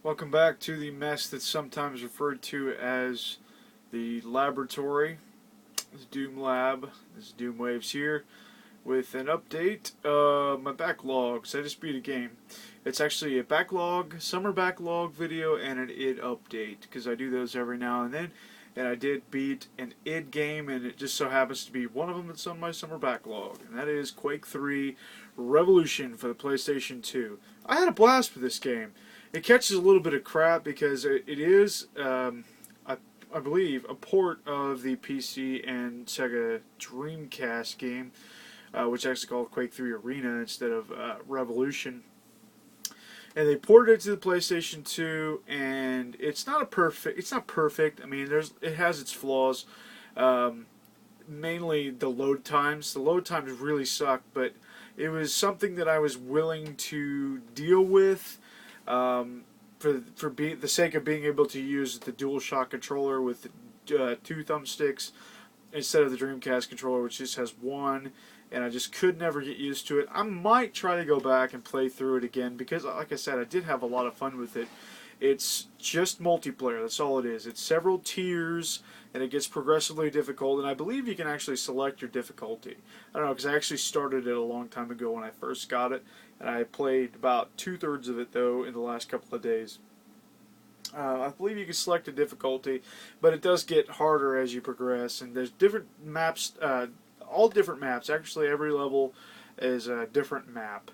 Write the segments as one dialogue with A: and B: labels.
A: Welcome back to the mess that's sometimes referred to as the laboratory. This is Doom Lab. This is Doom Waves here with an update. My backlogs. I just beat a game. It's actually a backlog, summer backlog video, and an id update because I do those every now and then. And I did beat an id game, and it just so happens to be one of them that's on my summer backlog, and that is Quake 3 Revolution for the PlayStation 2. I had a blast with this game. It catches a little bit of crap because it is, I believe, a port of the PC and Sega Dreamcast game, which is actually called Quake 3 Arena instead of Revolution. And they ported it to the PlayStation 2, and it's not perfect. It's not perfect. I mean, it has its flaws. Mainly the load times. The load times really suck, but it was something that I was willing to deal with for the sake of being able to use the DualShock controller with two thumbsticks instead of the Dreamcast controller, which just has one. And I just could never get used to it. I might try to go back and play through it again because, like I said, I did have a lot of fun with it. It's just multiplayer. That's all it is. It's several tiers, and it gets progressively difficult. And I believe you can actually select your difficulty. I don't know, because I actually started it a long time ago when I first got it, and I played about 2/3 of it though in the last couple of days. I believe you can select a difficulty, but it does get harder as you progress. And there's different maps, all different maps. Actually, every level is a different map.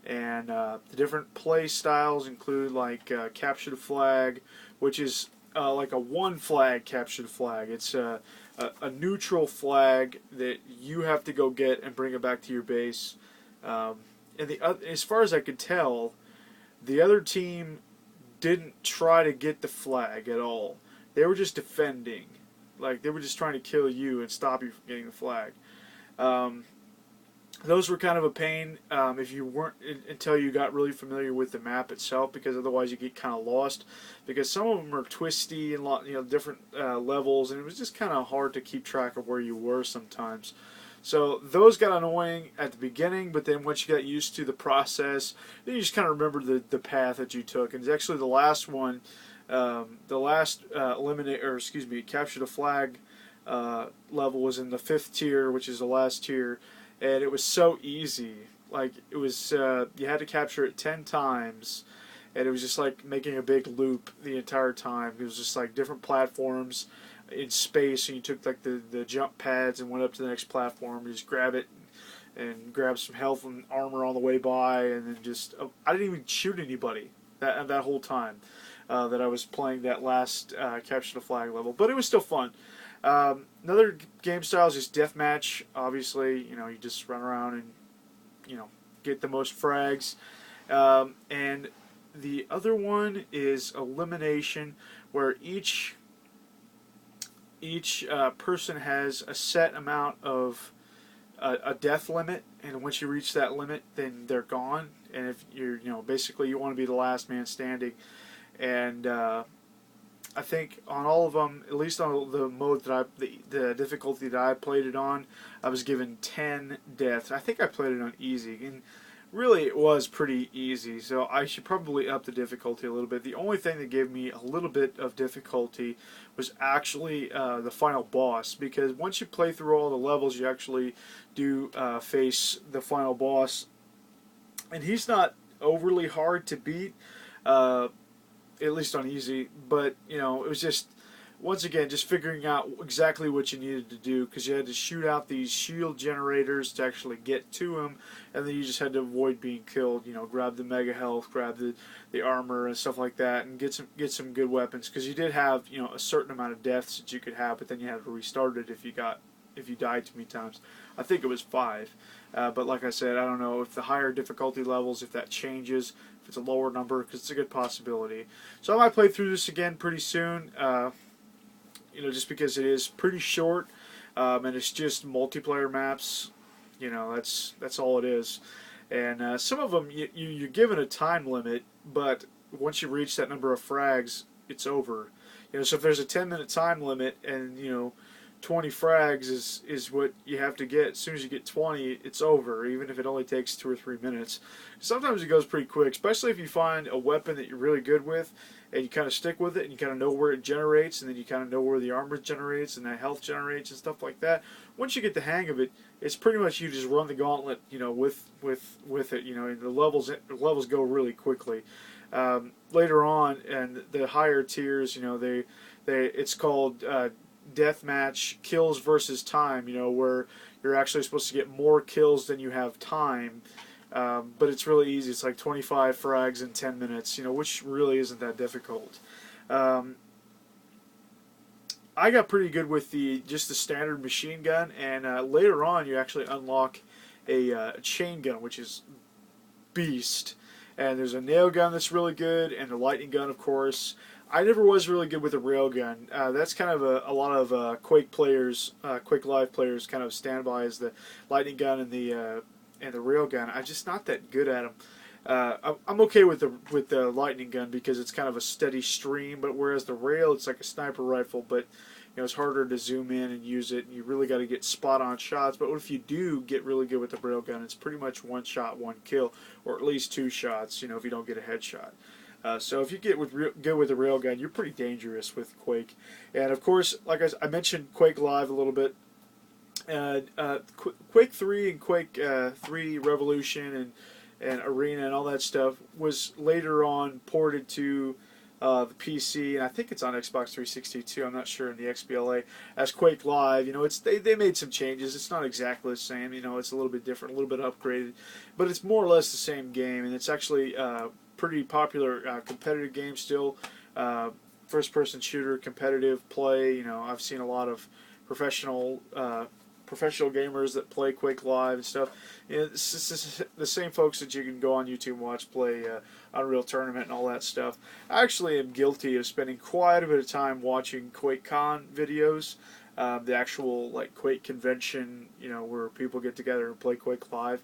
A: And the different play styles include like capture the flag, which is like a one flag capture the flag. It's a neutral flag that you have to go get and bring it back to your base. And as far as I could tell, the other team didn't try to get the flag at all. They were just defending. Like, they were just trying to kill you and stop you from getting the flag. Um, those were kind of a pain if you weren't until you got really familiar with the map itself, because otherwise you get kind of lost. Because some of them are twisty and different levels, and it was just kind of hard to keep track of where you were sometimes. So those got annoying at the beginning, but then once you got used to the process, then you just kind of remember the path that you took. And it's actually the last one, the last capture the flag level was in the 5th tier, which is the last tier, and it was so easy. Like, it was, you had to capture it 10 times, and it was just like making a big loop the entire time. It was just like different platforms in space, and you took like the jump pads and went up to the next platform. You just grab it and grab some health and armor on the way by, and then just I didn't even shoot anybody that whole time that I was playing that last capture the flag level, but it was still fun. Another game style is just deathmatch. Obviously, you just run around and get the most frags. And the other one is elimination, where each person has a set amount of a death limit, and once you reach that limit, then they're gone. And if you're, basically you want to be the last man standing. And I think on all of them, at least on the mode that the difficulty that I played it on, I was given 10 deaths. I think I played it on easy, and really it was pretty easy, so I should probably up the difficulty a little bit. The only thing that gave me a little bit of difficulty was actually the final boss, because once you play through all the levels, you actually do face the final boss, and he's not overly hard to beat, at least on easy, but it was just, once again, just figuring out exactly what you needed to do, because you had to shoot out these shield generators to actually get to him, and then you just had to avoid being killed. Grab the mega health, grab the armor and stuff like that, and get some good weapons, because you did have a certain amount of deaths that you could have, but then you had to restart it if you died too many times. I think it was 5, but like I said, I don't know if the higher difficulty levels, if that changes, if it's a lower number, because it's a good possibility. So I might play through this again pretty soon. Just because it is pretty short, and it's just multiplayer maps. That's all it is. And some of them you're given a time limit, but once you reach that number of frags, it's over. So if there's a 10-minute time limit, and 20 frags is what you have to get. As soon as you get 20, it's over, even if it only takes 2 or 3 minutes. Sometimes it goes pretty quick, especially if you find a weapon that you're really good with, and you kind of stick with it, and you kind of know where it generates, and then you kind of know where the armor generates, and the health generates, and stuff like that. Once you get the hang of it, it's pretty much you just run the gauntlet, with it, and the levels go really quickly. Later on, and the higher tiers, it's called deathmatch kills versus time, where you're actually supposed to get more kills than you have time. But it's really easy. It's like 25 frags in 10 minutes, which really isn't that difficult. I got pretty good with just the standard machine gun, and later on you actually unlock a chain gun, which is beast. And there's a nail gun that's really good, and the lightning gun, of course. I never was really good with the rail gun. That's kind of a lot of Quake players, Quake Live players, kind of stand by as the lightning gun and the rail gun. I'm just not that good at them. I'm okay with the lightning gun because it's kind of a steady stream, but whereas the rail, it's like a sniper rifle, but it's harder to zoom in and use it, and you really got to get spot-on shots. But if you do get really good with the rail gun, it's pretty much one shot, one kill, or at least 2 shots, if you don't get a headshot. So if you get good with the rail gun, you're pretty dangerous with Quake. And of course, like I mentioned Quake Live a little bit. Quake 3 and Quake 3 Revolution and Arena and all that stuff was later on ported to the PC, and I think it's on Xbox 360 too. I'm not sure in the XBLA as Quake Live. They made some changes. It's not exactly the same. It's a little bit different, a little bit upgraded, but it's more or less the same game, and it's actually pretty popular competitive game still. First-person shooter, competitive play. I've seen a lot of professional gamers that play Quake Live and stuff. It's the same folks that you can go on YouTube and watch play Unreal Tournament and all that stuff. I actually am guilty of spending quite a bit of time watching QuakeCon videos, the actual Quake convention, where people get together and play Quake Live.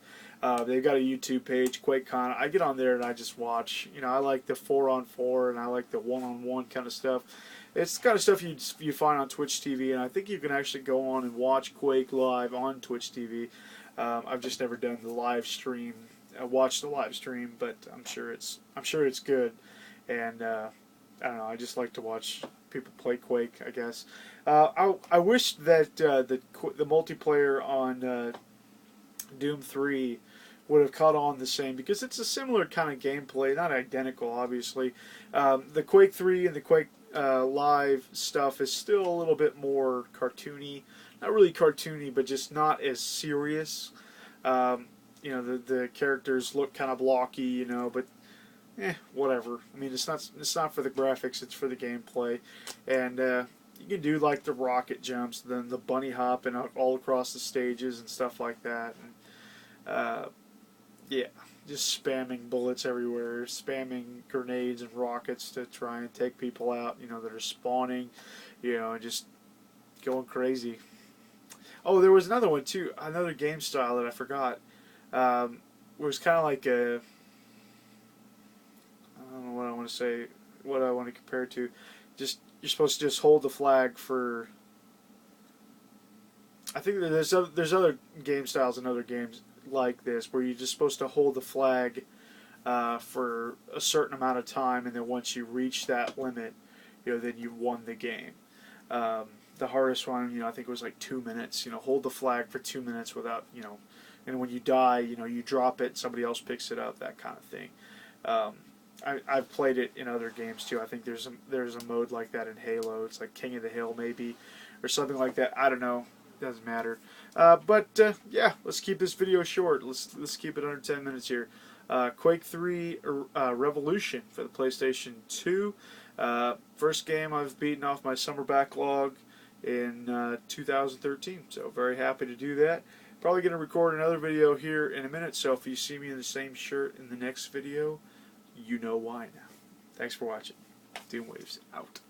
A: They've got a YouTube page, QuakeCon. I get on there and I just watch. I like the 4-on-4 and I like the 1-on-1 kind of stuff. It's the kind of stuff you find on Twitch TV, and I think you can actually go on and watch Quake Live on Twitch TV. I've just never done the live stream. I watched the live stream, but I'm sure it's good. And I don't know. I just like to watch people play Quake, I guess. I wish that the multiplayer on Doom 3 would have caught on the same, because it's a similar kind of gameplay, not identical, obviously. The Quake 3 and the Quake Live stuff is still a little bit more cartoony. Not really cartoony, but just not as serious. The characters look kind of blocky, but whatever. I mean, it's not for the graphics, it's for the gameplay. And you can do like the rocket jumps, then the bunny hop and all across the stages and stuff like that. And yeah, just spamming bullets everywhere, spamming grenades and rockets to try and take people out, that are spawning, and just going crazy. Oh, there was another one too, another game style that I forgot. It was kind of like I don't know what I want to say, what I want to compare it to. Just, you're supposed to just hold the flag for, I think that there's other game styles and other games like this where you're just supposed to hold the flag for a certain amount of time, and then once you reach that limit, then you won the game. The hardest one, I think it was like 2 minutes. Hold the flag for 2 minutes without, and when you die, you drop it, somebody else picks it up, that kind of thing. I've played it in other games too. I think there's a mode like that in Halo. It's like King of the Hill maybe, or something like that. I don't know. Doesn't matter. But yeah, let's keep this video short. Let's keep it under 10 minutes here. Quake 3 Revolution for the PlayStation 2. First game I've beaten off my Summer Backlog in 2013. So very happy to do that. Probably going to record another video here in a minute. So if you see me in the same shirt in the next video, you know why now. Thanks for watching. Doom Waves out.